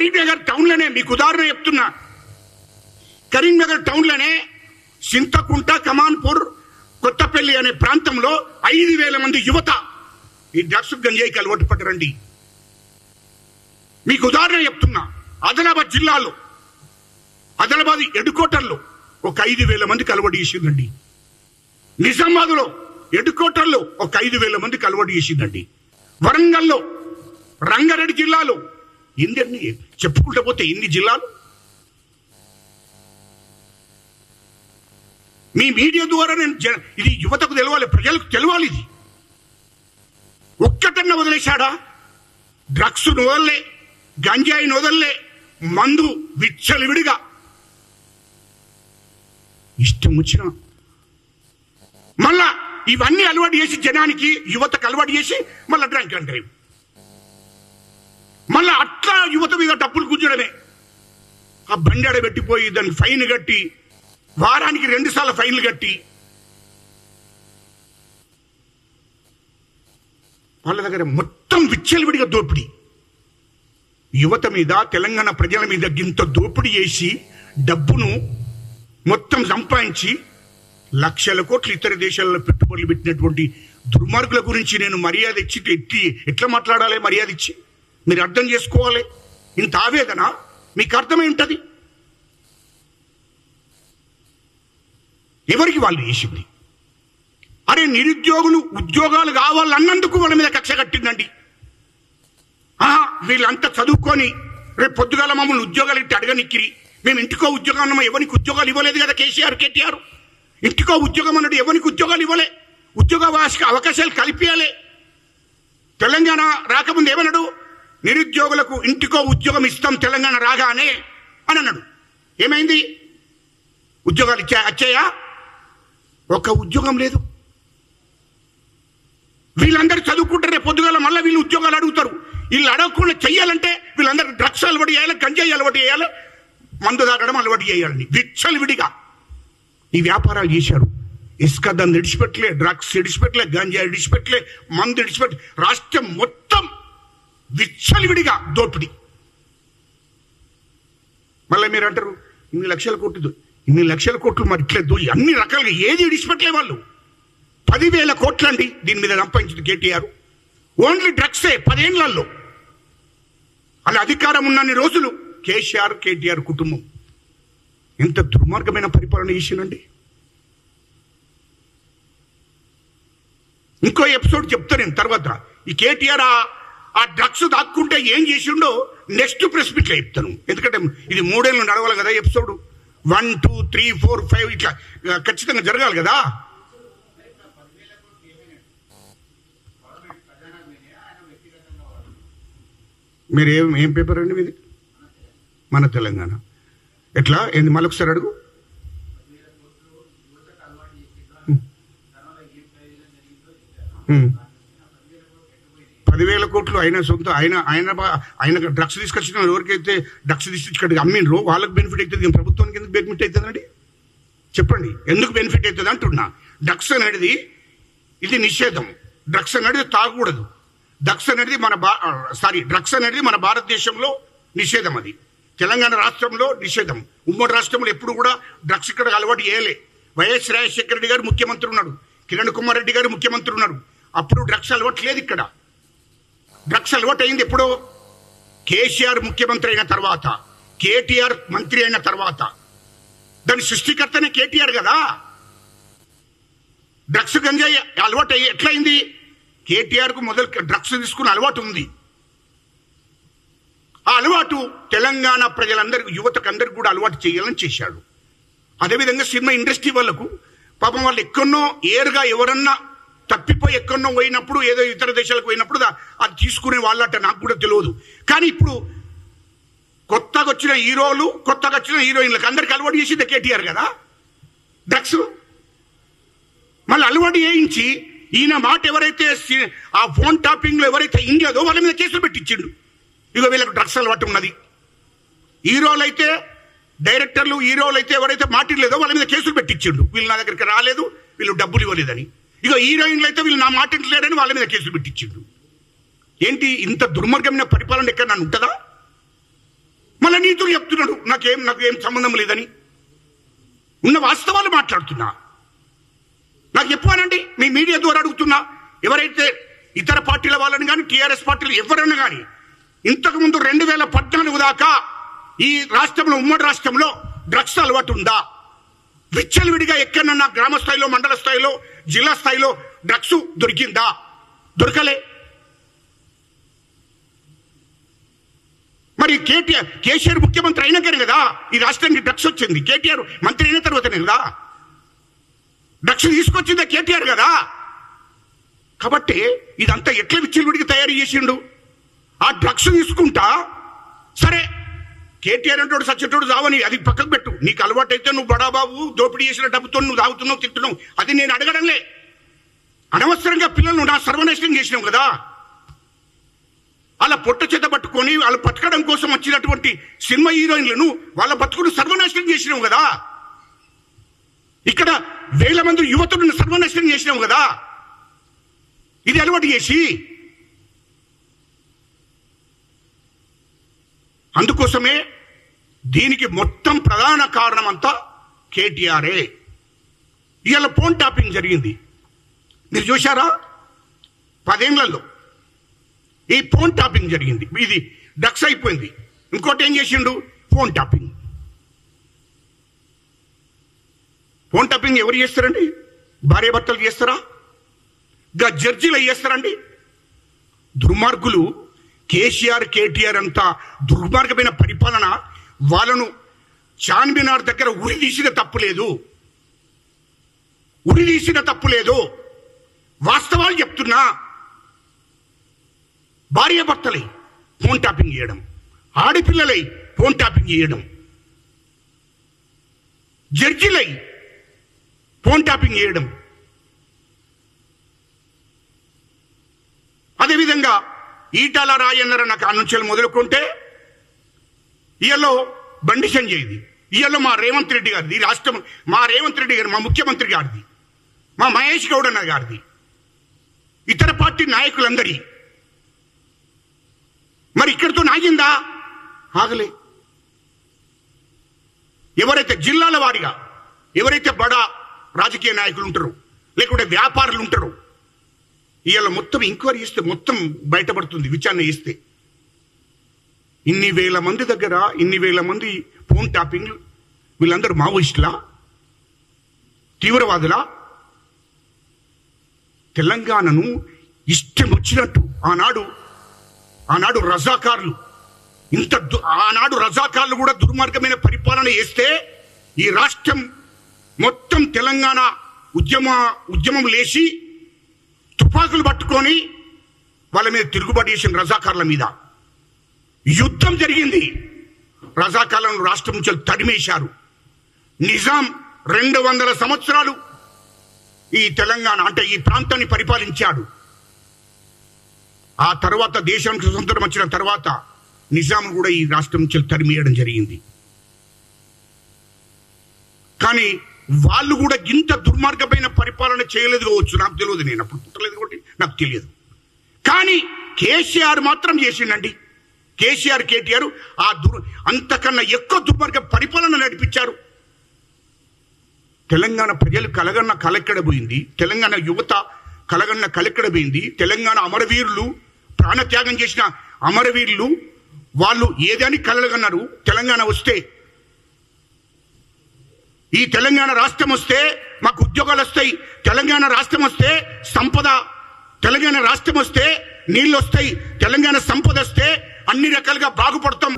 కరీంనగర్ టౌన్లోనే మీకు ఉదాహరణ చెప్తున్నా, కరీంనగర్ టౌన్లోనే సింతకుంట, కమాన్పూర్, కొత్తపల్లి అనే ప్రాంతంలో 5,000 మంది యువత ఈ డ్రగ్స్ గంజాయికి అలవాటు పడ్డారండి. మీకు ఉదాహరణ చెప్తున్నా, ఆదిలాబాద్ జిల్లాలో ఆదిలాబాద్ ఎడుకోటర్లో ఒక 5,000 మందికి అలవాటు చేసిందండి. నిజామాబాద్లో ఎడుకోటర్లో ఒక 5,000 మందికి అలవాటు చేసిందండి. వరంగల్లో, రంగారెడ్డి జిల్లాలో ఎన్ని చెప్పుకుంటూ పోతే ఇన్ని జిల్లాలు. మీ మీడియా ద్వారా నేను ఇది యువతకు తెలవాలి, ప్రజలకు తెలవాలి. ఇది ఒక్కటన్నా వదిలేశాడా? డ్రగ్స్ వదలలే, గంజాయిని వదలలే, మందు విచ్చలివిడిగా ఇష్టం వచ్చిన మళ్ళా ఇవన్నీ అలవాటు చేసి జనానికి, యువతకు అలవాటు చేసి మళ్ళా డ్రంక్ అండ్ డ్రైవ్, మళ్ళా అట్లా యువత మీద డబ్బులు గుంజడమే. ఆ బండి ఆడబెట్టిపోయి దానికి ఫైన్ కట్టి, వారానికి 2 సార్లు ఫైన్లు కట్టి వాళ్ళ దగ్గర మొత్తం విచ్చలవిడిగా దోపిడీ, యువత మీద, తెలంగాణ ప్రజల మీద గింత దోపిడీ చేసి డబ్బును మొత్తం సంపాదించి లక్షల కోట్లు ఇతర దేశాలలో పెట్టుబడులు పెట్టినటువంటి దుర్మార్గుల గురించి నేను మర్యాద ఇచ్చి ఎట్లా మాట్లాడాలి? మర్యాద ఇచ్చి మీరు అర్థం చేసుకోవాలి. ఇంత ఆవేదన మీకు అర్థమై ఉంటుంది. ఎవరికి వాళ్ళు చేసింది? అరే నిరుద్యోగులు ఉద్యోగాలు కావాలన్నందుకు వాళ్ళ మీద కక్ష కట్టిందండి. వీళ్ళంతా చదువుకొని రేపు పొద్దుగాల మమ్మల్ని ఉద్యోగాలు ఇట్టి అడగనిక్కిరి. మేము ఇంటికో ఉద్యోగం అన్నామా, ఎవరికి ఉద్యోగాలు ఇవ్వలేదు కదా కేటీఆర్. ఇంటికో ఉద్యోగం అన్నాడు, ఎవరికి ఉద్యోగాలు ఇవ్వలే. ఉద్యోగ అవకాశాలు కల్పించాలి. తెలంగాణ రాకముందు ఏమన్నాడు? నిరుద్యోగులకు ఇంటికో ఉద్యోగం ఇస్తాం తెలంగాణ రాగానే అని అన్నాడు. ఏమైంది? ఉద్యోగాలు వచ్చాయా? ఒక్క ఉద్యోగం లేదు. వీళ్ళందరూ చదువుకుంటారే పొద్దుగాల మళ్ళీ వీళ్ళు ఉద్యోగాలు అడుగుతారు. వీళ్ళు అడగకుండా చెయ్యాలంటే వీళ్ళందరూ డ్రగ్స్ అలవాటు చేయాలి, గంజాయి అలవాటు చేయాలి, మందు తాగడం అలవాటు చేయాలని విచ్చలవిడిగా ఈ వ్యాపారాలు చేశారు. ఇసుక దాన్ని విడిచిపెట్టలే, డ్రగ్స్ విడిచిపెట్టలే, గంజాయి విడిచిపెట్టలే, మందు విడిచిపెట్ట, రాష్ట్రం మొత్తం విచ్చలవిడిగా దోపిడీ. మళ్ళీ మీరు అంటారు ఇన్ని లక్షల కోట్లు మరి ఇట్లేదు, అన్ని రకాలుగా ఏది విడిచిపెట్టలే వాళ్ళు. 10,000 కోట్లు అండి దీని మీద సంపాదించింది కేటీఆర్. ఓన్లీ డ్రగ్సే 10 ఏళ్లలో. అలా అధికారం ఉన్నన్ని రోజులు కేటీఆర్ కుటుంబం ఎంత దుర్మార్గమైన పరిపాలన చేసిందండి. ఇంకో ఎపిసోడ్ చెప్తా నేను తర్వాత. ఈ కేటీఆర్ ఆ డ్రగ్స్ దాక్కుంటే ఏం చేసిండో నెక్స్ట్ ప్రెస్ మీట్లో చెప్తాను. ఎందుకంటే ఇది 3 ఏళ్ళు నడవాలి కదా ఎపిసోడ్. 1, 2, 3, 4, 5 ఇట్లా ఖచ్చితంగా జరగాలి కదా. మీరు ఏం పేపర్ అండి మీది? మన తెలంగాణ. ఎట్లా ఏంది? మళ్ళొకసారి అడుగు. $10,000 కోట్లు ఆయన సొంత ఆయన డ్రగ్స్ తీసుకొచ్చిన ఎవరికైతే డ్రగ్స్ తీసుకొచ్చి అమ్మిండ్రో వాళ్ళకి బెనిఫిట్ అవుతుంది. ప్రభుత్వానికి ఎందుకు బెనిఫిట్ అవుతుందండి? చెప్పండి, ఎందుకు బెనిఫిట్ అవుతుంది అంటున్నా. డ్రగ్స్ అనేది ఇది నిషేధం. డ్రగ్స్ అనేది తాగకూడదు. డ్రగ్స్ అనేది మన భారతదేశంలో నిషేధం. అది తెలంగాణ రాష్ట్రంలో నిషేధం. ఉమ్మడి రాష్ట్రంలో ఎప్పుడు కూడా డ్రగ్స్ ఇక్కడ అలవాటు చేయలే. వైఎస్ రాజశేఖర రెడ్డి గారు ముఖ్యమంత్రి ఉన్నాడు, కిరణ్ కుమార్ రెడ్డి గారు ముఖ్యమంత్రి ఉన్నారు. అప్పుడు డ్రగ్స్ అలవాటు లేదు ఇక్కడ. డ్రగ్స్ అలవాటు అయింది ఎప్పుడో కేసీఆర్ ముఖ్యమంత్రి అయిన తర్వాత, కేటీఆర్ మంత్రి అయిన తర్వాత. దాని సృష్టికర్తనే కేటీఆర్ కదా. డ్రగ్స్ గంజాయి అలవాటు ఎట్లయింది? కేటీఆర్కు మొదలు డ్రగ్స్ తీసుకున్న అలవాటు ఉంది. ఆ అలవాటు తెలంగాణ ప్రజలందరికీ, యువతకు అందరికి కూడా అలవాటు చేయాలని చేశాడు. అదేవిధంగా సినిమా ఇండస్ట్రీ వాళ్ళకు పాపం వాళ్ళు ఎక్కడో ఏరుగా ఎవరన్నా తప్పిపోయి ఎక్కడో పోయినప్పుడు, ఏదో ఇతర దేశాలకు పోయినప్పుడు అది తీసుకునే వాళ్ళట నాకు కూడా తెలియదు. కానీ ఇప్పుడు కొత్తగా వచ్చిన హీరోలు, కొత్తగా వచ్చిన హీరోయిన్లకు అందరికి అలవాటు చేసింది కేటీఆర్ కదా డ్రగ్స్. మళ్ళీ అలవాటు చేయించి ఈయన మాట ఎవరైతే ఆ ఫోన్ టాపింగ్లో ఎవరైతే ఇండియాదో వాళ్ళ మీద కేసులు పెట్టించిండు. ఇక వీళ్ళకి డ్రగ్స్ అలవాటు ఉన్నది. హీరోలు అయితే, డైరెక్టర్లు, హీరోలు అయితే ఎవరైతే మాట్లాడలేదో వాళ్ళ మీద కేసులు పెట్టించిండు. వీళ్ళు నా దగ్గరికి రాలేదు, వీళ్ళు డబ్బులు ఇవ్వలేదని. ఇక హీరోయిన్లు అయితే వీళ్ళు నా మాట ఇంటలేడని వాళ్ళ మీద కేసులు పెట్టించిండు. ఏంటి ఇంత దుర్మార్గమైన పరిపాలన ఎక్కడ నన్ను ఉంటుందా? నీతులు చెప్తున్నాడు, నాకేం సంబంధం లేదని. ఉన్న వాస్తవాలు మాట్లాడుతున్నా. నాకు చెప్పానండి, మీ మీడియా ద్వారా అడుగుతున్నా. ఎవరైతే ఇతర పార్టీల వాళ్ళని కానీ టీఆర్ఎస్ పార్టీలు ఎవరన్నా కానీ ఇంతకుముందు 2014 దాకా ఈ రాష్ట్రంలో, ఉమ్మడి రాష్ట్రంలో డ్రగ్స్ అలవాటు ఉందా? విచ్చలవిడిగా ఎక్కడన్నా గ్రామ స్థాయిలో, మండల స్థాయిలో, జిల్లా స్థాయిలో డ్రగ్స్ దొరికిందా? దొరకలే. మరి కేసీఆర్ ముఖ్యమంత్రి అయినాకనే కదా ఈ రాష్ట్రానికి డ్రగ్స్ వచ్చింది. కేటీఆర్ మంత్రి అయిన తర్వాతనే కదా డ్రగ్స్ తీసుకొచ్చిందే కేటీఆర్ కదా. కాబట్టి ఇదంతా ఎట్లా విచ్చలవిడిగా తయారు చేసిండు? ఆ డ్రగ్స్ తీసుకుంటా సరే, కేటీఆర్ అంటాడు సచ్చేటోడు చావని, అది పక్కకు పెట్టు. నీకు అలవాటు అయితే నువ్వు బడాబాబు దోపిడీ చేసిన డబ్బుతో నువ్వు తాగుతున్నావు, తింటున్నావు, అది నేను అడగడంలే. అనవసరంగా పిల్లలను నా సర్వనాశనం చేసినావు కదా. వాళ్ళ పొట్ట చేత పట్టుకొని వాళ్ళు బతకడం కోసం వచ్చినటువంటి సినిమా హీరోయిన్లను వాళ్ళ బతుకులు సర్వనాశనం చేసినావు కదా. ఇక్కడ 1000 మంది యువతులను సర్వనాశనం చేసినావు కదా. ఇది అలవాటు చేసి, అందుకోసమే దీనికి మొత్తం ప్రధాన కారణం అంతా కేటీఆరే. ఇవాళ ఫోన్ టాపింగ్ జరిగింది, మీరు చూశారా? 10 ఏళ్లలో ఈ ఫోన్ టాపింగ్ జరిగింది. ఇది డ్రగ్స్ అయిపోయింది. ఇంకోటి ఏం చేసిండు? Phone topping. ఫోన్ టాపింగ్ ఎవరు చేస్తారండి? భార్య భర్తలు చేస్తారా? జడ్జీలు చేస్తారండి? దుర్మార్గులు. కేసీఆర్, కేటీఆర్ అంతా దుర్మార్గమైన పరిపాలన. వాళ్ళను చార్మినార్ దగ్గర ఉరి తీసిన తప్పు లేదు. వాస్తవాలు చెప్తున్నా. భార్య భర్తలై ఫోన్ టాపింగ్ చేయడం, ఆడపిల్లలై ఫోన్ టాపింగ్ చేయడం, జడ్జిలై ఫోన్ టాపింగ్ చేయడం. అదేవిధంగా ఈటాల రాజేందర్ అన్న కానుంచెలు మొదలుకుంటే ఇయల్లో బండి సంజయ్ది, ఇయల్లో మా రేవంత్ రెడ్డి గారిది, ఈ రాష్ట్రం మా రేవంత్ రెడ్డి గారు, మా ముఖ్యమంత్రి గారిది, మా మహేష్ గౌడ్ అన్న గారిది, ఇతర పార్టీ నాయకులందరి. మరి ఇక్కడితో ఆగిందా? ఆగలే. ఎవరైతే జిల్లాల వారిగా ఎవరైతే బడా రాజకీయ నాయకులు ఉంటారో, లేకుంటే వ్యాపారులు ఉంటారో, ఇవాళ మొత్తం ఎంక్వైరీ చేస్తే మొత్తం బయటపడుతుంది. విచారణ చేస్తే ఇన్ని వేల మంది దగ్గర, ఇన్ని వేల మంది ఫోన్ టాపింగ్, వీళ్ళందరూ మావోయిస్టులా, తీవ్రవాదులా? తెలంగాణను ఇష్టం వచ్చినట్టు ఆనాడు రజాకారులు, ఆనాడు రజాకారులు కూడా దుర్మార్గమైన పరిపాలన చేస్తే ఈ రాష్ట్రం మొత్తం తెలంగాణ ఉద్యమం లేచి తుపాకులు పట్టుకొని వాళ్ళ మీద తిరుగుబాటు చేసిన రజాకారుల మీద యుద్ధం జరిగింది. రజాకారులను రాష్ట్రం నుంచి తరిమేశారు. నిజాం 200 సంవత్సరాలు ఈ తెలంగాణ అంటే ఈ ప్రాంతాన్ని పరిపాలించాడు. ఆ తర్వాత దేశానికి స్వతంత్రం వచ్చిన తర్వాత నిజాం కూడా ఈ రాష్ట్రం నుంచి తరిమేయడం జరిగింది. కానీ వాళ్ళు కూడా ఇంత దుర్మార్గమైన పరిపాలన చేయలేదు కావచ్చు, నాకు తెలియదు. నేను అప్పుడు పుట్టలేదు కాబట్టి నాకు తెలియదు. కానీ కేసీఆర్ మాత్రం చేసిండండి. కేసీఆర్, కేటీఆర్ అంతకన్నా ఎక్కువ దుర్మార్గ పరిపాలన నడిపించారు. తెలంగాణ ప్రజలు కలగన్న కలెక్కడబోయింది. తెలంగాణ యువత కలగన్న కలెక్కడబోయింది. తెలంగాణ అమరవీరులు, ప్రాణత్యాగం చేసిన అమరవీరులు వాళ్ళు ఏదని కలగన్నారు. తెలంగాణ వస్తే, ఈ తెలంగాణ రాష్ట్రం వస్తే మాకు ఉద్యోగాలు వస్తాయి, తెలంగాణ రాష్ట్రం వస్తే సంపద, తెలంగాణ రాష్ట్రం వస్తే నీళ్ళు వస్తాయి, తెలంగాణ సంపద వస్తే అన్ని రకాలుగా బాగుపడతాం.